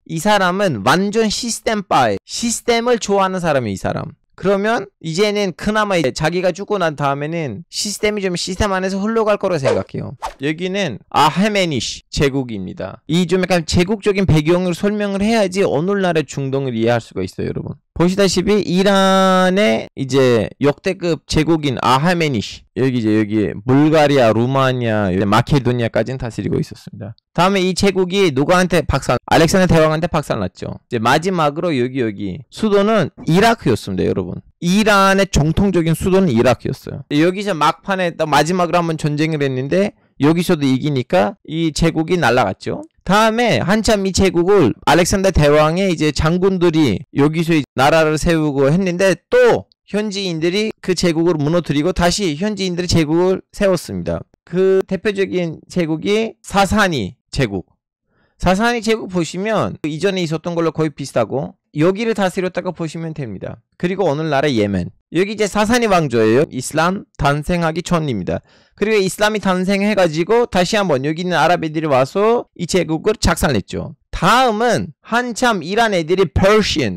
이 사람은 완전 시스템파에 시스템을 좋아하는 사람이 이 사람. 그러면 이제는 그나마 자기가 죽고 난 다음에는 시스템이 좀 시스템 안에서 흘러갈 거라 생각해요. 여기는 아흐메니시 제국입니다. 이 좀 약간 제국적인 배경을 설명을 해야지 오늘날의 중동을 이해할 수가 있어요, 여러분. 보시다시피 이란의 이제 역대급 제국인 아흐메니시, 여기 불가리아, 루마니아, 마케도니아까지는 다스리고 있었습니다. 다음에 이 제국이 누구한테 알렉산더 대왕한테 박살났죠. 이제 마지막으로 여기 수도는 이라크였습니다, 여러분. 이란의 정통적인 수도는 이라크였어요. 여기서 막판에 마지막으로 한번 전쟁을 했는데 여기서도 이기니까 이 제국이 날아갔죠. 다음에 한참 이 제국을 알렉산더 대왕의 이제 장군들이 여기서 나라를 세우고 했는데 또 현지인들이 그 제국을 무너뜨리고 다시 현지인들이 제국을 세웠습니다. 그 대표적인 제국이 사사니 제국. 사사니 제국 보시면 이전에 있었던 걸로 거의 비슷하고 여기를 다스렸다고 보시면 됩니다. 그리고 오늘날의 예멘. 여기 이제 사사니 왕조예요. 이슬람 탄생하기 전입니다. 그리고 이슬람이 탄생해가지고 다시 한번 여기 있는 아랍 애들이 와서 이 제국을 작살냈죠. 다음은 한참 이란 애들이 페르시아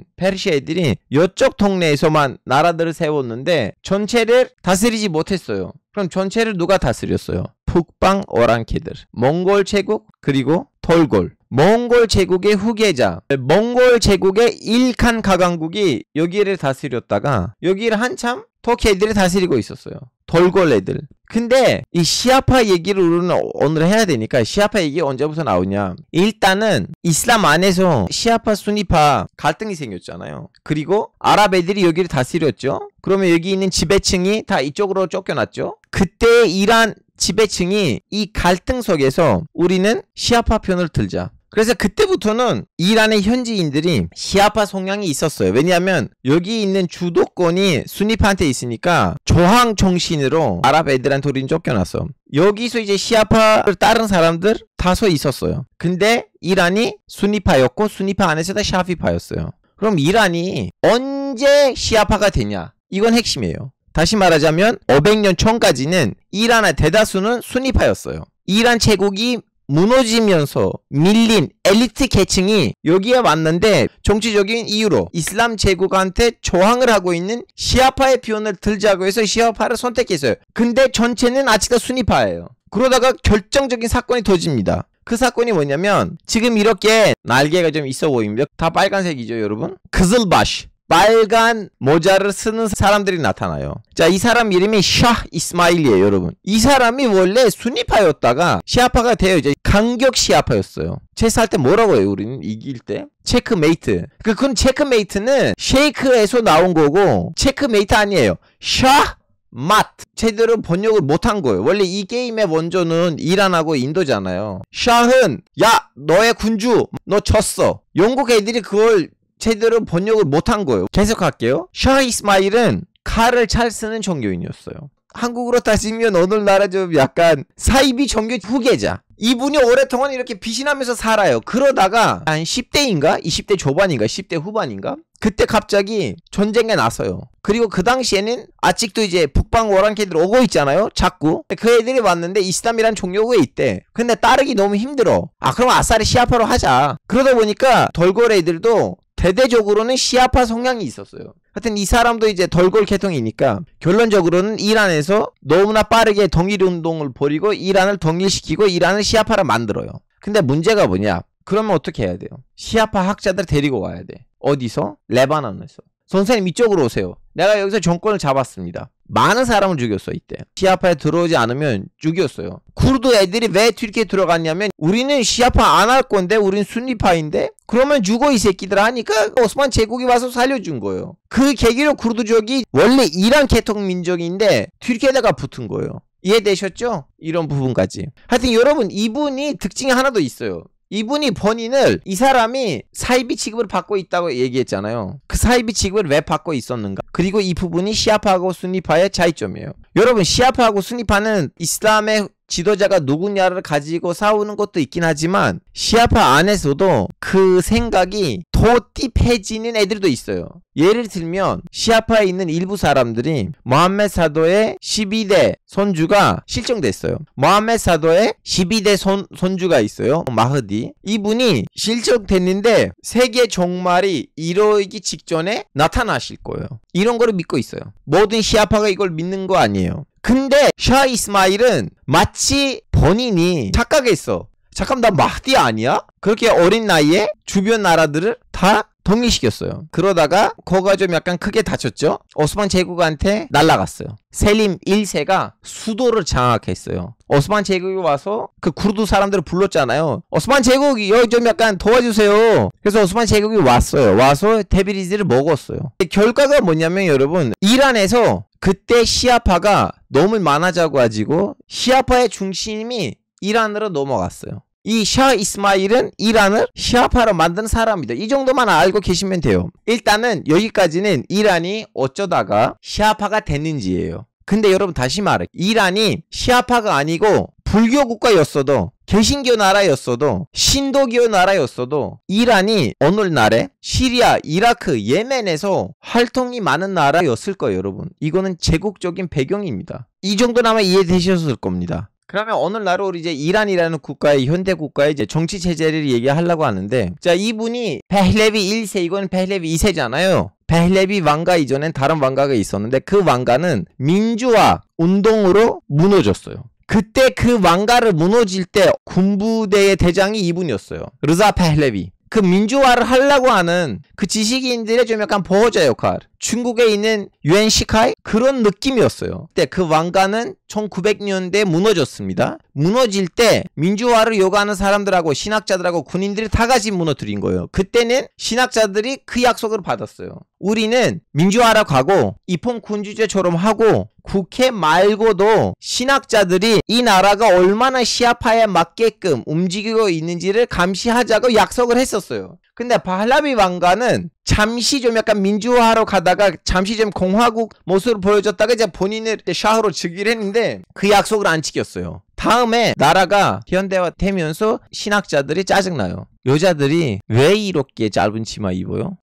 애들이 이쪽 동네에서만 나라들을 세웠는데 전체를 다스리지 못했어요. 그럼 전체를 누가 다스렸어요? 북방 오랑캐들, 몽골 제국, 그리고 톨골. 몽골 제국의 후계자, 몽골 제국의 일칸 가강국이 여기를 다스렸다가 여기를 한참 터키 애들이 다스리고 있었어요. 톨골 애들. 근데 이 시아파 얘기를 우리는 오늘 해야 되니까 시아파 얘기 언제부터 나오냐. 일단은 이슬람 안에서 시아파 수니파 갈등이 생겼잖아요. 그리고 아랍 애들이 여기를 다스렸죠. 그러면 여기 있는 지배층이 다 이쪽으로 쫓겨났죠. 그때 이란 지배층이 이 갈등 속에서 우리는 시아파 편을 들자. 그래서 그때부터는 이란의 현지인들이 시아파 성향이 있었어요. 왜냐하면 여기 있는 주도권이 수니파한테 있으니까 저항 정신으로 아랍 애들한테 우리는 쫓겨났어. 여기서 이제 시아파를 따른 사람들 다소 있었어요. 근데 이란이 수니파였고 수니파 안에서도 샤피파였어요. 그럼 이란이 언제 시아파가 되냐? 이건 핵심이에요. 다시 말하자면 500년 전까지는 이란의 대다수는 수니파였어요. 이란 제국이 무너지면서 밀린 엘리트 계층이 여기에 왔는데 정치적인 이유로 이슬람 제국한테 저항을 하고 있는 시아파의 표현을 들자고 해서 시아파를 선택했어요. 근데 전체는 아직도 수니파예요. 그러다가 결정적인 사건이 터집니다. 그 사건이 뭐냐면 지금 이렇게 날개가 좀 있어 보입니다. 다 빨간색이죠, 여러분. 그즐바시, 빨간 모자를 쓰는 사람들이 나타나요. 자, 이 사람 이름이 샤 이스마일이에요, 여러분. 이 사람이 원래 수니파였다가 시아파가 되어 이제 강격 시아파였어요. 체스할 때 뭐라고 해요, 우리는? 이길 때? 체크메이트. 그건 체크메이트는 쉐이크에서 나온 거고 체크메이트 아니에요. 샤 맛 제대로 번역을 못한 거예요. 원래 이 게임의 원조는 이란하고 인도잖아요. 샤는 야 너의 군주 너 졌어. 영국 애들이 그걸 제대로 번역을 못한 거예요. 계속할게요. 샤 이스마일은 칼을 잘 쓰는 종교인이었어요. 한국으로 따지면 오늘날에 좀 약간 사이비 종교 후계자. 이분이 오랫동안 이렇게 비신하면서 살아요. 그러다가 한 10대인가? 20대 초반인가? 10대 후반인가? 그때 갑자기 전쟁에 나서요. 그리고 그 당시에는 아직도 이제 북방 오랑캐들 오고 있잖아요. 자꾸. 그 애들이 왔는데 이슬람이란 종교가 있대. 근데 따르기 너무 힘들어. 아 그럼 아싸리 시아파로 하자. 그러다 보니까 덜골 애들도 대대적으로는 시아파 성향이 있었어요. 하여튼 이 사람도 이제 덜골 계통이니까 결론적으로는 이란에서 너무나 빠르게 동일운동을 벌이고 이란을 동일시키고 이란을 시아파로 만들어요. 근데 문제가 뭐냐? 그러면 어떻게 해야 돼요? 시아파 학자들 데리고 와야 돼. 어디서? 레바논에서. 선생님 이쪽으로 오세요. 내가 여기서 정권을 잡았습니다. 많은 사람을 죽였어 이때. 시아파에 들어오지 않으면 죽였어요. 쿠르드 애들이 왜 튀르키에 들어갔냐면 우리는 시아파 안 할 건데 우린 순니파인데 그러면 죽어 이 새끼들 하니까 오스만 제국이 와서 살려준 거예요. 그 계기로 쿠르드족이 원래 이란 계통 민족인데 튀르키에다가 붙은 거예요. 이해되셨죠? 이런 부분까지. 하여튼 여러분 이분이 특징이 하나 더 있어요. 이분이 본인을 이 사람이 사이비 취급을 받고 있다고 얘기했잖아요. 그 사이비 취급을 왜 받고 있었는가? 그리고 이 부분이 시아파하고 순니파의 차이점이에요. 여러분 시아파하고 순니파는 이슬람의 지도자가 누구냐를 가지고 싸우는 것도 있긴 하지만 시아파 안에서도 그 생각이 더 딥해지는 애들도 있어요. 예를 들면 시아파에 있는 일부 사람들이 모함메드 사도의 12대 손주가 실종됐어요. 모함메드 사도의 12대 손주가 있어요. 마흐디. 이분이 실종됐는데 세계 종말이 이루어지기 직전에 나타나실 거예요. 이런 거를 믿고 있어요. 모든 시아파가 이걸 믿는 거 아니에요. 근데 샤 이스마일은 마치 본인이 착각했어. 잠깐 나 마흐디 아니야? 그렇게 어린 나이에 주변 나라들을 다 독립시켰어요. 그러다가 거가 좀 약간 크게 다쳤죠. 오스만 제국한테 날아갔어요. 셀림 1세가 수도를 장악했어요. 오스만 제국이 와서 그 쿠르드 사람들을 불렀잖아요. 오스만 제국이 여기 좀 약간 도와주세요. 그래서 오스만 제국이 왔어요. 와서 테브리즈를 먹었어요. 결과가 뭐냐면 여러분, 이란에서 그때 시아파가 너무 많아져 가지고 시아파의 중심이 이란으로 넘어갔어요. 이 샤 이스마일은 이란을 시아파로 만든 사람입니다. 이 정도만 알고 계시면 돼요. 일단은 여기까지는 이란이 어쩌다가 시아파가 됐는지예요. 근데 여러분 다시 말해, 이란이 시아파가 아니고 불교 국가였어도 개신교 나라였어도 신도교 나라였어도 이란이 오늘날에 시리아, 이라크, 예멘에서 활동이 많은 나라였을 거예요. 여러분, 이거는 제국적인 배경입니다. 이 정도는 아마 이해되셨을 겁니다. 그러면 오늘날 우리 이제 이란이라는 국가의 현대 국가의 이제 정치 체제를 얘기하려고 하는데, 자, 이분이 페ჰ레비 1세, 이건 페흐레비 2세잖아요. 페흐레비 왕가 이전엔 다른 왕가가 있었는데 그 왕가는 민주화 운동으로 무너졌어요. 그때 그 왕가를 무너질 때 군부대의 대장이 이분이었어요. 르자 페흐레비. 그 민주화를 하려고 하는 그 지식인들의 좀 약간 보호자 역할, 중국에 있는 유엔 시카이 그런 느낌이었어요. 그때 그 왕가는 1900년대에 무너졌습니다. 무너질 때 민주화를 요구하는 사람들하고 신학자들하고 군인들이 다 같이 무너뜨린 거예요. 그때는 신학자들이 그 약속을 받았어요. 우리는 민주화라고 가고 입헌군주제처럼 하고 국회 말고도 신학자들이 이 나라가 얼마나 시아파에 맞게끔 움직이고 있는지를 감시하자고 약속을 했었어요. 근데 파hlavi 왕가는 잠시 좀 약간 민주화로 가다가 잠시 좀 공화국 모습을 보여줬다가 이제 본인을 샤흐로 즉위를 했는데 그 약속을 안 지켰어요. 다음에 나라가 현대화되면서 신학자들이 짜증나요. 여자들이 왜 이렇게 짧은 치마 입어요?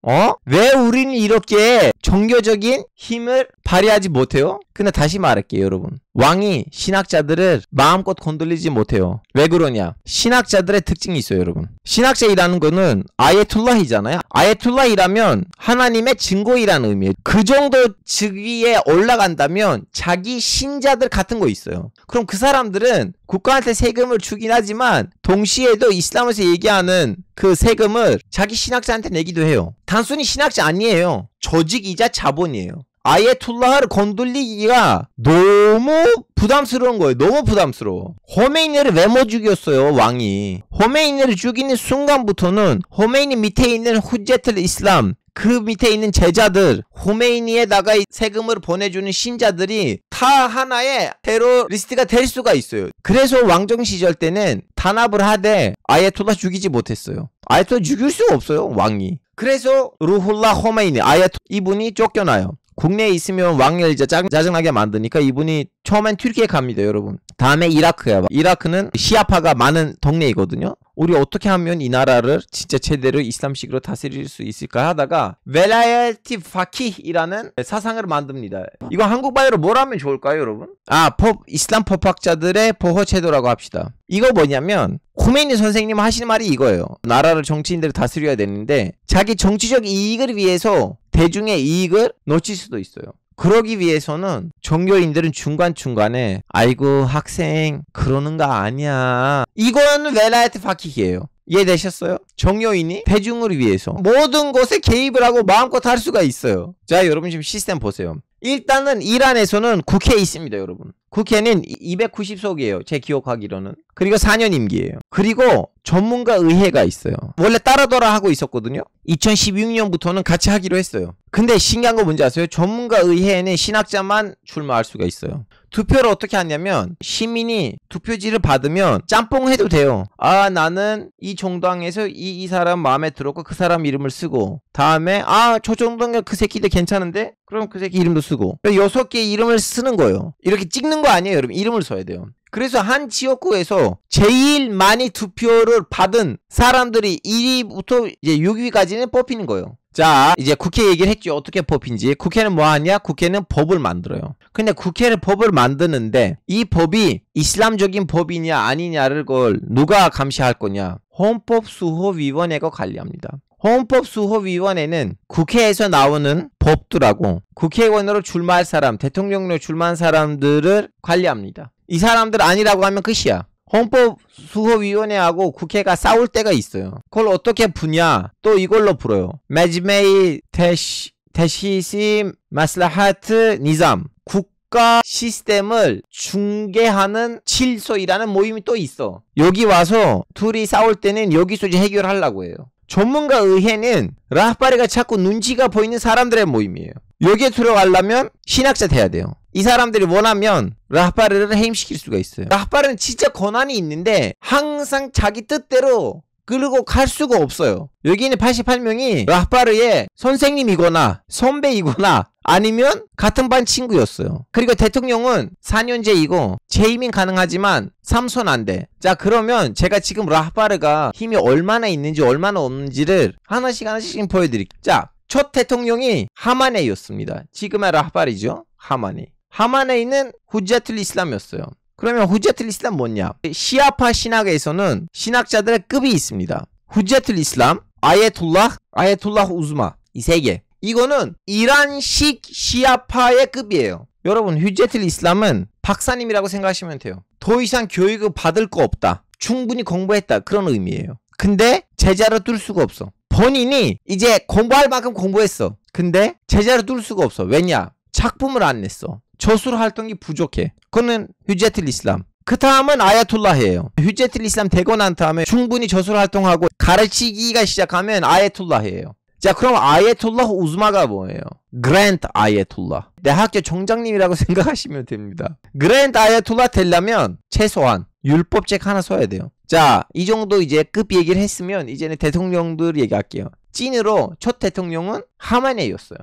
왜 우리는 이렇게 종교적인 힘을 발휘하지 못해요? 근데 다시 말할게요, 여러분. 왕이 신학자들을 마음껏 건들리지 못해요. 왜 그러냐? 신학자들의 특징이 있어요, 여러분. 신학자이라는 거는 아예툴라히잖아요. 아예툴라히라면 하나님의 증거이라는 의미예요. 그 정도 즉위에 올라간다면 자기 신자들 같은 거 있어요. 그럼 그 사람들은 국가한테 세금을 주긴 하지만 동시에도 이슬람에서 얘기하는 그 세금을 자기 신학자한테 내기도 해요. 단순히 신학자 아니에요. 조직이자 자본이에요. 아예툴라흐를 건들리기가 너무 부담스러운 거예요. 너무 부담스러워. 호메이니를 왜 못 죽였어요, 왕이. 호메이니를 죽이는 순간부터는 호메이니 밑에 있는 후제틀 이슬람, 그 밑에 있는 제자들, 호메이니에다가 세금을 보내주는 신자들이 다 하나의 테러리스트가 될 수가 있어요. 그래서 왕정 시절 때는 탄압을 하되 아예톨라 죽이지 못했어요. 아예톨라 죽일 수가 없어요, 왕이. 그래서 루훌라 호메이니, 이분이 쫓겨나요. 국내에 있으면 왕을 이제 짜증나게 만드니까 이분이 처음엔 튀르키예 갑니다, 여러분. 다음에 이라크야. 이라크는 시아파가 많은 동네이거든요. 우리 어떻게 하면 이 나라를 진짜 제대로 이슬람식으로 다스릴 수 있을까 하다가 벨라야티 파키라는 사상을 만듭니다. 이거 한국 말로 뭘 하면 좋을까요, 여러분? 이슬람 법학자들의 보호제도라고 합시다. 이거 뭐냐면 호메이니 선생님 하시는 말이 이거예요. 나라를 정치인들을 다스려야 되는데 자기 정치적 이익을 위해서 대중의 이익을 놓칠 수도 있어요. 그러기 위해서는 종교인들은 중간중간에 아이고 학생 그러는 거 아니야, 이거는 웰라야트 파키예요. 이해되셨어요? 종교인이 대중을 위해서 모든 것에 개입을 하고 마음껏 할 수가 있어요. 자, 여러분 지금 시스템 보세요. 일단은 이란에서는 국회 있습니다, 여러분. 국회는 290석이에요. 제 기억하기로는. 그리고 4년 임기예요. 그리고 전문가 의회가 있어요. 원래 따라더라 하고 있었거든요. 2016년부터는 같이 하기로 했어요. 근데 신기한 거 뭔지 아세요? 전문가 의회에는 신학자만 출마할 수가 있어요. 투표를 어떻게 하냐면 시민이 투표지를 받으면 짬뽕 해도 돼요. 나는 이 정당에서 이 사람 마음에 들었고 그 사람 이름을 쓰고, 다음에 저 정당에 그 새끼들 괜찮은데? 그럼 그 새끼 이름도 쓰고, 6개 이름을 쓰는 거예요. 이렇게 찍는 거 아니에요, 여러분. 이름을 써야 돼요. 그래서 한 지역구에서 제일 많이 투표를 받은 사람들이 1위부터 이제 6위까지는 뽑히는 거예요. 자, 이제 국회 얘기를 했죠. 어떻게 뽑힌지. 국회는 뭐 하냐? 국회는 법을 만들어요. 근데 국회는 법을 만드는데 이 법이 이슬람적인 법이냐 아니냐를 걸 누가 감시할 거냐? 헌법수호위원회가 관리합니다. 헌법수호위원회는 국회에서 나오는 법들하고 국회의원으로 출마할 사람, 대통령으로 출마한 사람들을 관리합니다. 이 사람들 아니라고 하면 끝이야. 헌법수호위원회하고 국회가 싸울 때가 있어요. 그걸 어떻게 부냐? 또 이걸로 불어요. 마지메이 테시심 마슬하트 니잠. 국가 시스템을 중개하는 질서이라는 모임이 또 있어. 여기 와서 둘이 싸울 때는 여기서 이제 해결하려고 해요. 전문가 의회는 라흐바리가 자꾸 눈치가 보이는 사람들의 모임이에요. 여기에 들어가려면 신학자 돼야 돼요. 이 사람들이 원하면 라흐바리를 해임시킬 수가 있어요. 라흐바리는 진짜 권한이 있는데 항상 자기 뜻대로 끌고 갈 수가 없어요. 여기 있는 88명이 라흐바리의 선생님이거나 선배이거나 아니면 같은 반 친구였어요. 그리고 대통령은 4년제이고 재임은 가능하지만 3선 안 돼. 자, 그러면 제가 지금 라흐바리가 힘이 얼마나 있는지 얼마나 없는지를 하나씩 보여드릴게요. 자, 첫 대통령이 하마네이였습니다. 지금의 라흐바리죠. 하마네이는 후자툴 이슬람이었어요. 그러면 후자툴 이슬람 뭐냐? 시아파 신학에서는 신학자들의 급이 있습니다. 후자툴 이슬람, 아예툴라h 우즈마, 이 세 개. 이거는 이란식 시아파의 급이에요. 여러분, 후자툴 이슬람은 박사님이라고 생각하시면 돼요. 더 이상 교육을 받을 거 없다. 충분히 공부했다. 그런 의미예요. 근데 제자로 둘 수가 없어. 본인이 이제 공부할 만큼 공부했어. 근데 제자로 둘 수가 없어. 왜냐? 작품을 안 냈어. 저술 활동이 부족해. 그거는 후자툴 이슬람. 그 다음은 아야툴라흐예요. 후자툴 이슬람 되고 난 다음에 충분히 저술 활동하고 가르치기가 시작하면 아야툴라흐예요. 자, 그럼 아예툴라h 우즈마가 뭐예요? 그랜드 아예툴라. 대학교 총장님이라고 생각하시면 됩니다. 그랜드 아예툴라 되려면 최소한 율법책 하나 써야 돼요. 자, 이 정도 이제 급 얘기를 했으면 이제는 대통령들 얘기할게요. 찐으로 첫 대통령은 하마네이였어요.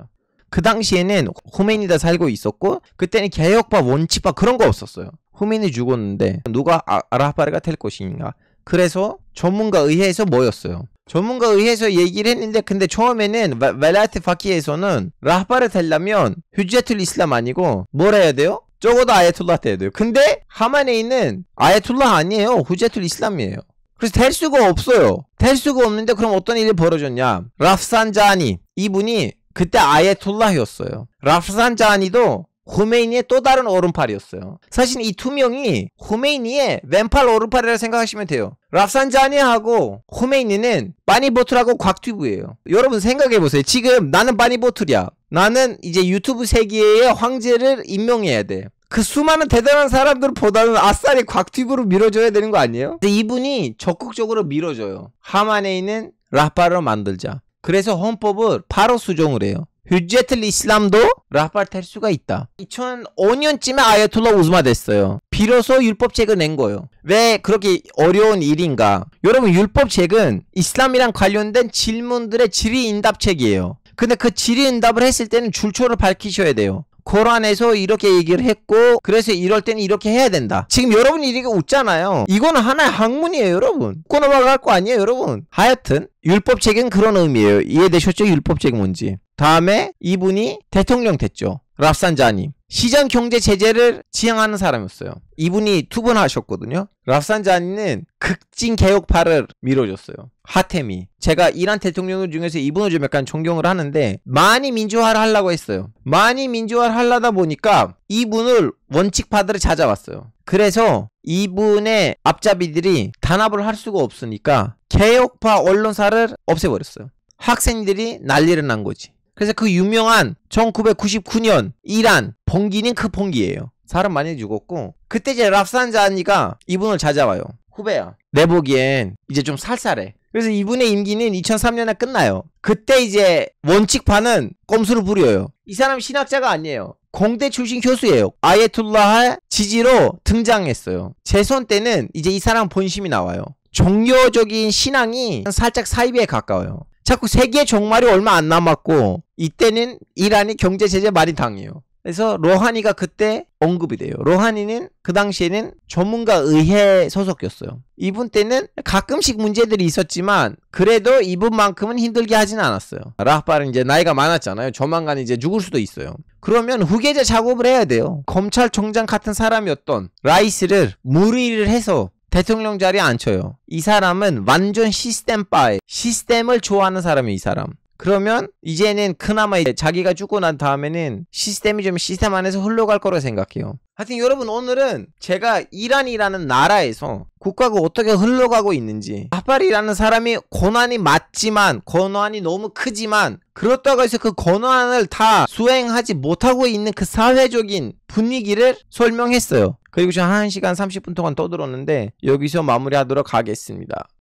그 당시에는 호메니가 살고 있었고 그때는 개혁파 원칙파 그런 거 없었어요. 호메니 죽었는데 누가 라흐바리가 될 것인가. 그래서 전문가 의회에서 모였어요. 전문가 의회에서 얘기를 했는데 근데 처음에는 벨라트 파키에서는 라흐바리 되려면 후자툴 이슬람 아니고 뭘 해야 돼요? 적어도 아예툴라 돼야 돼요. 근데 하마네이는 아예툴라 아니에요. 후자툴 이슬람이에요. 그래서 될 수가 없어요. 될 수가 없는데 그럼 어떤 일이 벌어졌냐? 라프산자니 이분이 그때 아예툴라였어요. 라프산자니도 호메이니의 또 다른 오른팔이었어요. 사실 이 두 명이 호메이니의 왼팔 오른팔이라고 생각하시면 돼요. 라프산자니하고 호메이니는 바니보틀하고 곽튜브예요. 여러분 생각해보세요. 지금 나는 바니보틀이야. 나는 이제 유튜브 세계의 황제를 임명해야 돼. 그 수많은 대단한 사람들보다는 아싸리 곽튜브로 밀어줘야 되는 거 아니에요? 근데 이분이 적극적으로 밀어줘요. 하마네이는 라흐바리로 만들자. 그래서 헌법을 바로 수정을 해요. 후자툴 이슬람도 라흐바리 될 수가 있다. 2005년쯤에 아야툴라 우즈마 됐어요. 비로소 율법책을 낸 거예요. 왜 그렇게 어려운 일인가? 여러분, 율법책은 이슬람이랑 관련된 질문들의 질의응답책이에요. 근데 그 질의응답을 했을 때는 출처를 밝히셔야 돼요. 코란에서 이렇게 얘기를 했고 그래서 이럴 때는 이렇게 해야 된다. 지금 여러분이 이렇게 웃잖아요. 이거는 하나의 학문이에요, 여러분. 웃고 넘어갈 거 아니에요, 여러분. 하여튼 율법책은 그런 의미예요. 이해되셨죠? 율법책 뭔지. 다음에 이분이 대통령 됐죠. 라프산자니. 시장 경제 제재를 지향하는 사람이었어요. 이분이 두 번 하셨거든요. 라프산자니는 극진 개혁파를 밀어줬어요. 하테미. 제가 이란 대통령 중에서 이분을 좀 약간 존경을 하는데 많이 민주화를 하려고 했어요. 많이 민주화를 하려다 보니까 이분을 원칙파들을 찾아왔어요. 그래서 이분의 앞잡이들이 단합을 할 수가 없으니까 개혁파 언론사를 없애버렸어요. 학생들이 난리를 난 거지. 그래서 그 유명한 1999년 이란 봉기는 그 봉기예요. 사람 많이 죽었고 그때 이제 라프산자니가 이분을 찾아와요. 후배야. 내 보기엔 이제 좀 살살해. 그래서 이분의 임기는 2003년에 끝나요. 그때 이제 원칙파는 꼼수를 부려요. 이 사람 신학자가 아니에요. 공대 출신 교수예요. 아예툴라의 지지로 등장했어요. 재선 때는 이제 이 사람 본심이 나와요. 종교적인 신앙이 살짝 사이비에 가까워요. 자꾸 세계 종말이 얼마 안 남았고 이때는 이란이 경제 제재 많이 당해요. 그래서 로하니가 그때 언급이 돼요. 로하니는 그 당시에는 전문가 의회 소속이었어요. 이분 때는 가끔씩 문제들이 있었지만 그래도 이분만큼은 힘들게 하진 않았어요. 라흐바르는 이제 나이가 많았잖아요. 조만간 이제 죽을 수도 있어요. 그러면 후계자 작업을 해야 돼요. 검찰총장 같은 사람이었던 라이스를 무리를 해서 대통령 자리에 앉혀요. 이 사람은 완전 시스템파에 시스템을 좋아하는 사람이에요. 이 사람. 그러면 이제는 그나마 이제 자기가 죽고 난 다음에는 시스템이 좀 시스템 안에서 흘러갈 거라 생각해요. 하여튼 여러분, 오늘은 제가 이란이라는 나라에서 국가가 어떻게 흘러가고 있는지, 라흐바르라는 사람이 권한이 맞지만 권한이 너무 크지만 그렇다고 해서 그 권한을 다 수행하지 못하고 있는 그 사회적인 분위기를 설명했어요. 그리고 지금 1시간 30분 동안 떠들었는데 여기서 마무리하도록 하겠습니다.